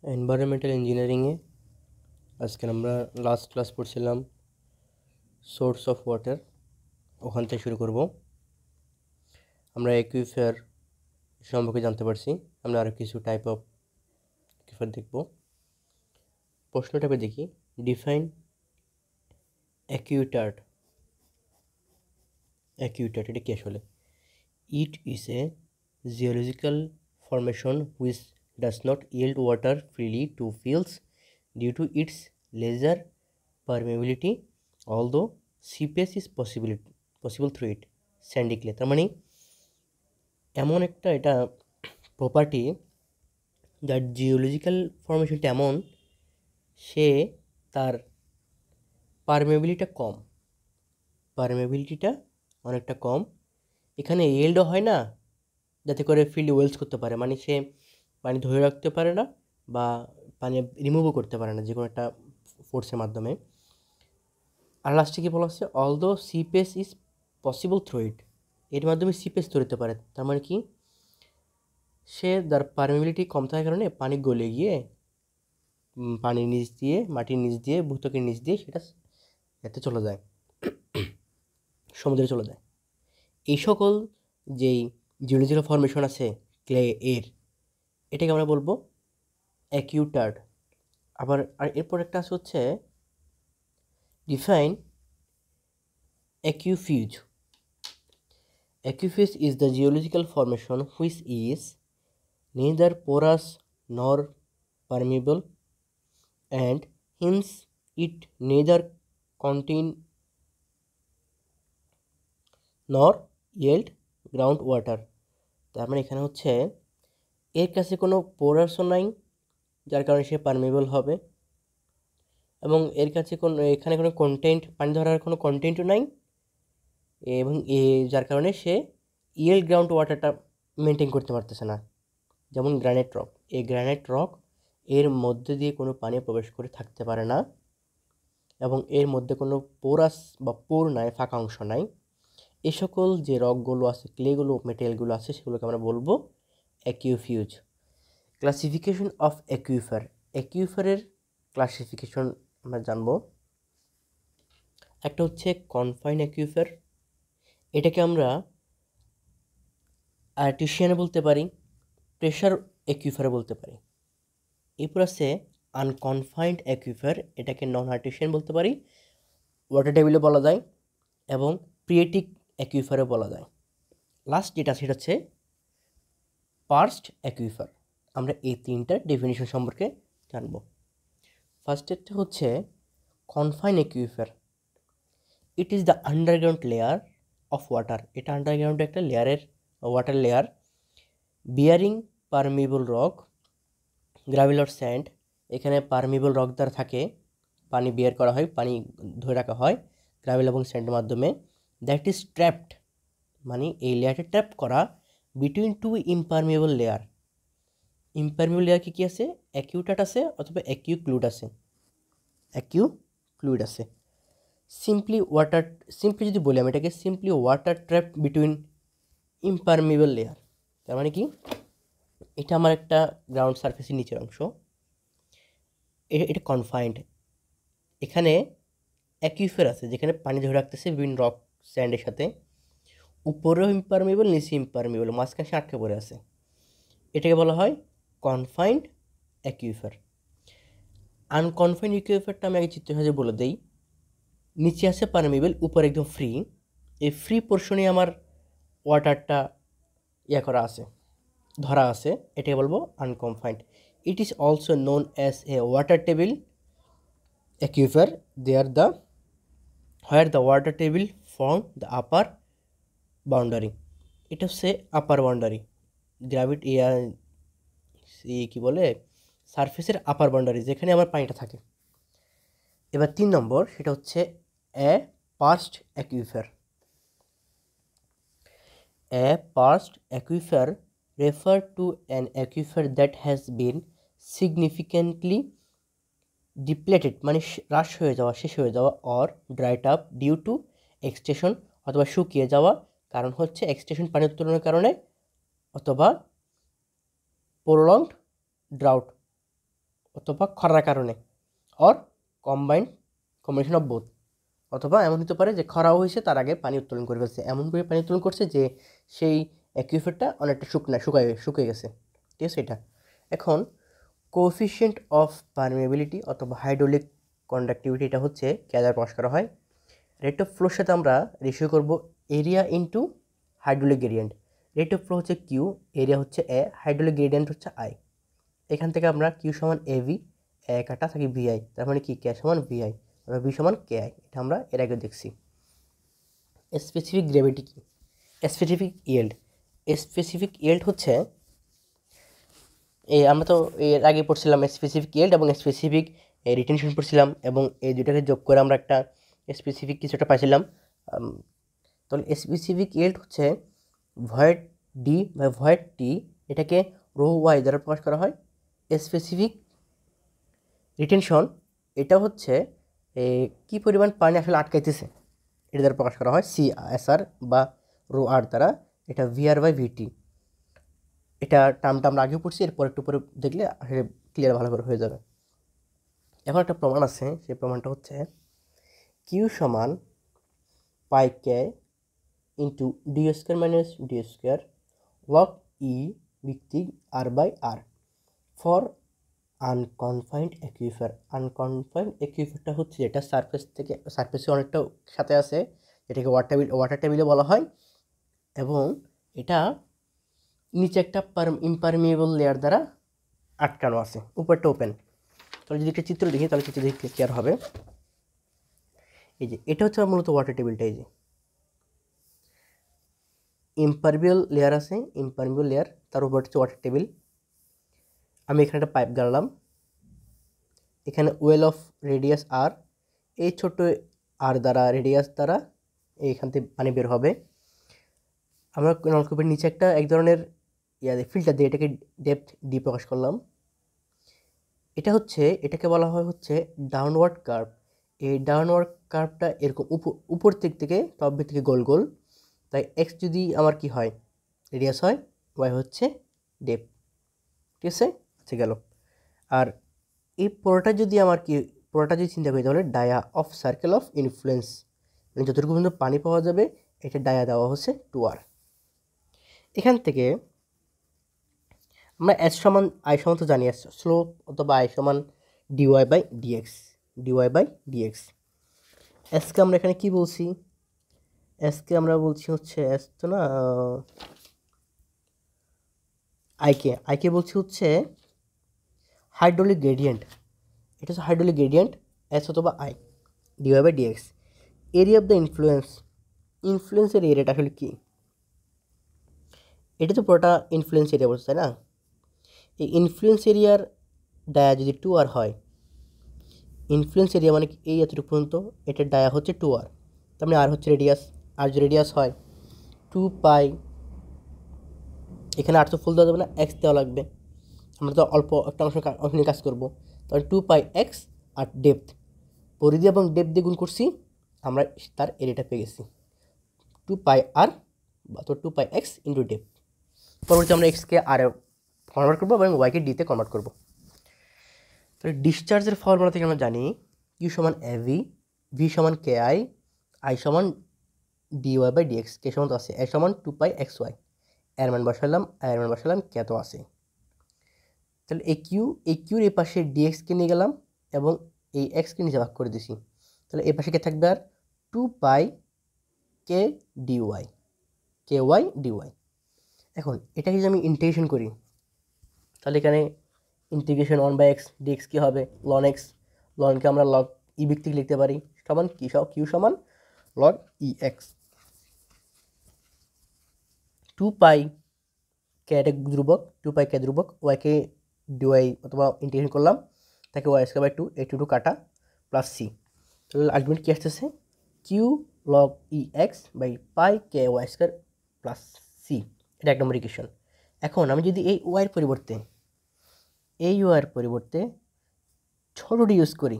Environmental ইঞ্জিনিয়ারিংয়ে আজকে আমরা লাস্ট ক্লাস পড়ছিলাম সোর্স অফ ওয়াটার, ওখান থেকে শুরু করব। আমরা অ্যাকুইফার সম্পর্কে জানতে পারছি, আমরা আরও কিছু টাইপ অফ অ্যাকুইফার দেখব। প্রশ্নটাকে দেখি, ডিফাইন অ্যাকুইটার্ড। অ্যাকুইটার্ড এটা কি আসলে? It is a geological formation which does not yield water freely to fields due to its lesser permeability, although seepage is possible through it. Sandy clay, তার মানে এমন একটা এটা প্রপার্টি যার জিওলজিক্যাল ফর্মেশনটা এমন, সে তার পারমেবিলিটিটা অনেকটা কম। এখানে ইয়েল্ডও হয় না, যাতে করে ফিল্ড ওয়েলস করতে পারে, মানে সে পানি ধরে রাখতে পারে না বা পানি রিমুভও করতে পারে না যে কোনো একটা ফোর্সের মাধ্যমে। আর লাস্টে কি বলা হচ্ছে, although seepage is possible through it, এর মাধ্যমে সিপেস তৈরিতে পারে। তার মানে কি, সে তার পারমেবিলিটি কম থাকার কারণে পানি গলে গিয়ে পানির নিচ দিয়ে, মাটির নিচ দিয়ে, ভূত্বকের নিচ দিয়ে সেটা এতে চলে যায়, সমুদ্রে চলে যায়। এই সকল যেই জিওলজিক্যাল ফর্মেশন আছে ক্লে এর, এটাকে আমরা বলবো অ্যাকুইটার্ড। আবার আর এরপর একটা আছে হচ্ছে define aquifuge. Aquifuge is the geological formation which is neither porous nor permeable, and hence it neither contain nor yield groundwater. তার মানে এখানে হচ্ছে এর কাছে কোনো পোরাসও নাই, যার কারণে সে পারমেবল হবে, এবং এর কাছে এখানে কোনো কন্টেন্ট, পানি ধরার কোনো কন্টেন্টও নাই, এবং যার কারণে সে ইয়েল্ড গ্রাউন্ড ওয়াটারটা মেনটেন করতে পারতেছে না। যেমন গ্রানাইট রক, এই গ্রানাইট রক এর মধ্যে দিয়ে কোনো পানি প্রবেশ করে থাকতে পারে না, এবং এর মধ্যে কোনো পোরাস বা পোর নাই, ফাঁকা অংশ নাই। এই সকল যে রকগুলো আছে, ক্লেগুলো, মেটেরিয়ালগুলো আছে, সেগুলোকে আমরা বলবো অ্যাকুইফিউজ। Classification of aquifer. অ্যাকুইফারের ক্লাসিফিকেশন আমরা জানবো। একটা হচ্ছে কনফাইন অ্যাকুইফার, এটাকে আমরা আর্টিসিয়ানে বলতে পারি, প্রেশার অ্যাকুইফারে বলতে পারি। এরপর আছে আনকনফাইন্ড অ্যাকুইফার, এটাকে নন আর্টিসিয়ান বলতে পারি, ওয়াটার টেবিলে বলা যায়, এবং প্রিয়েটিক অ্যাকুইফারে বলা যায়। লাস্ট যেটা সেটা হচ্ছে পার্সড অ্যাকুইফার। আমরা এই তিনটার ডেফিনিশন সম্পর্কে জানব। ফার্স্টেরটা হচ্ছে confine aquifer. It is the underground layer of water. এটা আন্ডারগ্রাউন্ডে একটা লেয়ারের water layer, bearing permeable rock, gravel or sand. এখানে পারমিবল রক দ্বারা থাকে, পানি বিয়ার করা হয়, পানি ধরে রাখা হয় গ্রাভেল এবং স্যান্ডের মাধ্যমে। দ্যাট ইজ ট্র্যাপড, মানে এই লেয়ারটা ট্র্যাপ করা বিটুইন টু ইমপারমিবল লেয়ার। ইমপারমিবল লেয়ার কী আছে? অ্যাকিউটাট আছে অথবা অ্যাকিউক্লুড আছে, অ্যাকিউক্লুড আছে। সিম্পলি যদি বলি আমি এটাকে, simply water trap between impermeable layer. তার মানে কি, এটা আমার একটা গ্রাউন্ড সারফেসের নিচের অংশ, এটা কনফাইন্ড। এখানে অ্যাকুইফার আছে যেখানে পানি ধরে রাখতেছে বিভিন্ন রক স্যান্ডের সাথে, উপরেও ইমপারমিবল, নিচে ইমপারমিবল, মাঝখানে সে আটকে পড়ে আছে, এটাকে বলা হয় কনফাইন্ড অ্যাকুইফার। আনকনফাইন্ড অ্যাকুইফারটা আমি আগে চিত্রভাবে বলে দেই। নিচে আছে পারমিবল, উপরে একদম ফ্রি, এই ফ্রি পোর্শনে আমার ওয়াটারটা করা আছে, ধরা আছে, এটাকে বলবো unconfined. It is also known as a water table aquifer where the water table form the upper boundary. এটা হচ্ছে আপার বাউন্ডারি, গ্র্যাভিটি কি বলে, সারফেসের আপার বাউন্ডারি, যেখানে আমার পানিটা থাকে। এবার 3 নম্বর, সেটা হচ্ছে a perched aquifer. A perched aquifer refer to an aquifer that has been significantly depleted, মানে হ্রাস হয়ে যাওয়া, শেষ হয়ে যাওয়া, or dried up due to extension, অথবা শুকিয়ে যাওয়া, কারণ হচ্ছে এক্সটেশন, পানি উত্তোলনের কারণে, অথবা প্রলংড ড্রাউট, অথবা খরার কারণে, অর কম্বিনেশন অফ বোথ। অথবা এমন হতে পারে যে খরাও হয়েছে, তার আগে পানি উত্তোলন করে ফেলছে, এমন করে পানি উত্তোলন করছে যে সেই অ্যাকুইফারটা অনেকটা শুকিয়ে গেছে। ঠিক আছে এটা। এখন কোএফিসিয়েন্ট অফ পারমিয়াবিলিটি অথবা হাইড্রোলিক কন্ডাক্টিভিটি, এটা হচ্ছে কে দ্বারা প্রকাশ করা হয়? রেট অফ ফ্লোর সাথে আমরা রেশিও করব area into hydraulic gradient. Rate of flow হচ্ছে কিউ, এরিয়া হচ্ছে এ, হাইড্রোলিক গ্রেডিয়েন্ট হচ্ছে আই। এখান থেকে আমরা কিউ সমান এভি, এ কাটা থাকি ভিআই, তার মানে কি কে সমান ভিআই, অথবা ভি সমান কে আই। এটা আমরা এর আগে দেখছি। স্পেসিফিক গ্র্যাভিটি কি? Specific yield. স্পেসিফিক ইয়েল্ড হচ্ছে, আমরা তো এর আগে পড়ছিলাম স্পেসিফিক ইয়েল্ড এবং স্পেসিফিক রিটেনশন পড়ছিলাম, এবং এই দুটাকে যোগ করে আমরা একটা স্পেসিফিক কিছুটা পাইছিলাম। তাহলে স্পেসিফিক ইয়েল্ড হচ্ছে ভয়েড ডি বা ভয়েড টি, এটাকে রো ওয়াই দ্বারা প্রকাশ করা হয়। স্পেসিফিক রিটেনশন, এটা হচ্ছে কি পরিমাণ পানি আসলে আটকাইতেছে, এটা দ্বারা প্রকাশ করা হয় সি এস আর বা রো আর দ্বারা, এটা ভিআর বাই ভিটি। এটা টার্মটা আমরা আগেও পড়ছি, এরপর একটু পরে দেখলে আসলে ক্লিয়ার ভালো করে হয়ে যাবে। এখন একটা প্রমাণ আছে, সেই প্রমাণটা হচ্ছে কিউ সমান pi K into D square minus D square log e ভিত্তিক R by R for unconfined aquifer. আনকনফাইন্ড অ্যাকুইফারটা হচ্ছে যেটা সারফেসে অনেকটা সাথে আছে, এটাকে ওয়াটার টেবিলে বলা হয়, এবং এটা নিচে একটা ইমপারমিয়েবল লেয়ার দ্বারা আটকানো আছে, উপরটা ওপেন। তাহলে যদি একটা চিত্র দেখি, তাহলে চিত্র দেখে ক্লিয়ার হবে। এই যে এটা হচ্ছে মূলত ওয়াটার টেবিলটা, এই যে ইমপারমিয়েবল লেয়ার আছে, ইমপারমিয়েবল লেয়ার, তার উপর হচ্ছে ওয়াটার টেবিল। আমি এখানে একটা পাইপ গাড়লাম, এখানে ওয়েল অফ রেডিয়াস আর, এই ছোট আর দ্বারা রেডিয়াস দ্বারা এইখান থেকে পানি বের হবে। আমরা নলকূপের নিচে এক ধরনের ফিল্টার দিয়ে এটাকে ডেপথ ডি প্রকাশ করলাম। এটাকে বলা হয় হচ্ছে ডাউনওয়ার্ড কার্ভ। এই ডাউনওয়ার্ড কার্ভটা এরকম উপর দিক থেকে টপ দিক থেকে গোল গোল, তাই এক্স যদি আমার কি হয় রেডিয়াস হয়, ওয়াই হচ্ছে ডেপথ। ঠিক আছে, আচ্ছা গেল। আর এই পুরোটা যদি চিন্তা করি, তাহলে dia of circle of influence, মানে যতটুকু পর্যন্ত পানি পাওয়া যাবে এটা ডায়া দেওয়া হচ্ছে 2r। এখান থেকে আমরা আই সমান তো জানি, স্লোপ অথবা আই সমান ডিওয়াই বাই ডিএক্স। এসকে আমরা এখানে কি বলছি? এসকে আমরা বলছি হচ্ছে এস তো না, আইকে বলছি হচ্ছে হাইড্রোলিক গ্রেডিয়েন্ট। এটা হচ্ছে হাইড্রোলিক গ্রেডিয়েন্ট এস অথবা i dy by dx. Area of the ইনফ্লুয়েন্সের এরিয়াটা আসলে কি? এটা তো পুরোটা ইনফ্লুয়েন্স এরিয়া বলছে, তাই না? এই ইনফ্লুয়েন্স এরিয়ার ডায়া যদি 2r হয়, ইনফ্লুয়েন্স এরিয়া মানে এই এতটুকু পর্যন্ত, এটার ডায়া হচ্ছে 2r, তার মানে আর হচ্ছে রেডিয়াস। আর যদি রেডিয়াস হয় 2 পাই, এখানে আর তো ফুল দেওয়া যাবে না, এক্স দেওয়া লাগবে, আমরা তো অল্প একটা অংশ নিয়ে কাজ করবো, তাহলে 2 পাই এক্স আর ডেপথ, পরিধি এবং ডেপথ দিয়ে গুণ করছি, আমরা তার এরিয়াটা পেয়ে গেছি 2 পাই আর, তো 2 পাই এক্স ইন্টু ডেপথ। পরবর্তী আমরা এক্সকে আর কনভার্ট করবো এবং ওয়াইকে ডিতে কনভার্ট করবো। তাহলে ডিসচার্জের ফর্মুলা থেকে আমরা জানি কিউ সমান এভি, ভি সমান কে আই সমান ডিওয়াই বাই ডিএক্স, কে সমান তো আছে, এ সমান 2 পাই এক্স ওয়াই, এর মান বসালাম, কে তো আছে। তাহলে এই কিউর এই পাশে ডিএক্সকে নিয়ে গেলাম এবং এই এক্সকে নিচে ভাগ করে দিছি, তাহলে এই পাশে কে থাকবে আর 2 পাই কে ওয়াই ডিওয়াই। এখন এটাকে যদি আমি ইন্টিগ্রেশন করি, তাহলে এখানে ইন্টিগ্রেশন 1/x ডিএক্স কী হবে? লনকে আমরা লগ ই ভিত্তিক লিখতে পারি, সমান কিউ সমান লগ ই এক্স। 2 পাই কে ধ্রুবক, ওয়াইকে ডিওয়াই অথবা ইন্টিগ্রেশন করলাম, তাকে ওয়াই স্কোয়ার বাই 2, এই 2 কাটা প্লাস সি। তাহলে আলটিমেট কী আসতেছে? Q log e x by pi k y square plus c. এটা এক নম্বর ইকুয়েশন। এখন আমি যদি এই ওয়াইয়ের পরিবর্তে ছোটটি ইউজ করি,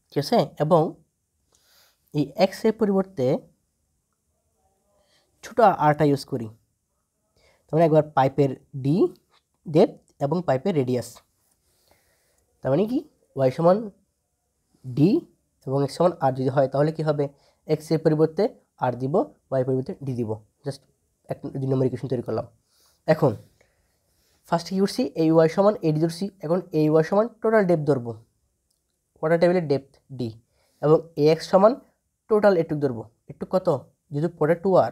ঠিক আছে, এবং এই এক্সের পরিবর্তে ছোট আরটা ইউজ করি, তাহলে একবার পাইপের ডি ডেপথ এবং পাইপের রেডিয়াস, তার মানে কি ওয়াই সমান ডি এবং এক্স সমান আর যদি হয় তাহলে কি হবে, এক্স এর পরিবর্তে আর দিব, ওয়াই পরিবর্তে ডি দিব। জাস্ট 2 নম্বর ইকুয়েশন তৈরি করলাম। এখন ফার্স্টে কী করছি, এই ওয়াই সমান এডি ধরছি। এখন এই ওয়াই সমান টোটাল ডেপথ ধরবো, ওয়াটার টেবিলের ডেপথ ডি, এবং এ এক্স সমান টোটাল এটুক ধরবো। এটুক কত, যেহেতু পুরোটা 2r,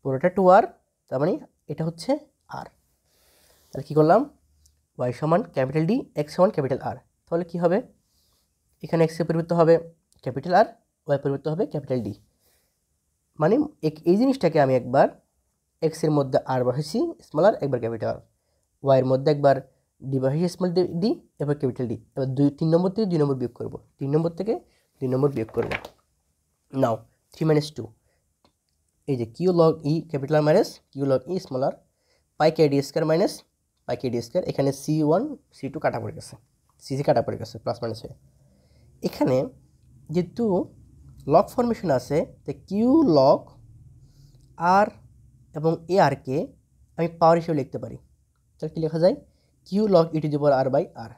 পুরোটা 2r, তার মানে এটা হচ্ছে আর। তাহলে কী করলাম, ওয়াই সমান ক্যাপিটাল ডি, এক্স সমান ক্যাপিটাল আর। তাহলে কী হবে, এখানে এক্সের পরিবর্তে হবে ক্যাপিটাল আর, ওয়াই পরিবর্তে হবে ক্যাপিটাল ডি। মানে এই জিনিসটাকে আমি একবার এক্সের মধ্যে আর বসাইছি স্মল আর, একবার ক্যাপিটাল আর, ওয়াইয়ের মধ্যে একবার ডি বসাইছি স্মল ডি, এবার ক্যাপিটাল ডি। এবার 3 নম্বর থেকে 2 নম্বর বিয়োগ করবো, 3 নম্বর থেকে 2 নম্বর বিয়োগ করবো। নাও 3 - 2, এই যে Q log e capital R minus Q log e small R, pi K D square minus pi K D square. এখানে C1 C2 কাটা পড়ে গেছে, সিসি কাটা পড়ে গেছে প্লাস মাইনাস হয়ে। এখানে যেহেতু লগ ফরমেশন আছে, তো কিউ লগ আর এবং এ আরকে আমি পাওয়ার হিসেবে লিখতে পারি। তাহলে কী লেখা যায়, Q log e to the power R by R.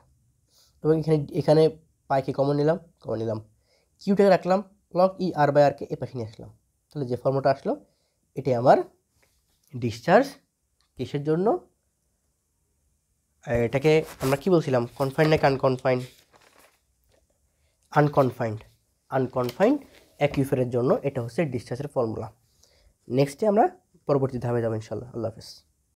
এবং এখানে পাইকে কমন নিলাম, কিউটাকে রাখলাম, লগ ই আর বাই আরকে এ পাশে নিয়ে আসলাম। তাহলে যে ফর্মুলাটা আসলো এটাই আমার ডিসচার্জ। কিসের জন্য, এটাকে আমরা কি বলছিলাম, কনফাইন্ড নাকি আনকনফাইন্ড, আনকনফাইন্ড অ্যাকুইফারের জন্য এটা হচ্ছে ডিসচার্জের ফর্মুলা। নেক্সটে আমরা পরবর্তী ধাপে যাবো ইনশাল্লাহ। আল্লাহ হাফেজ।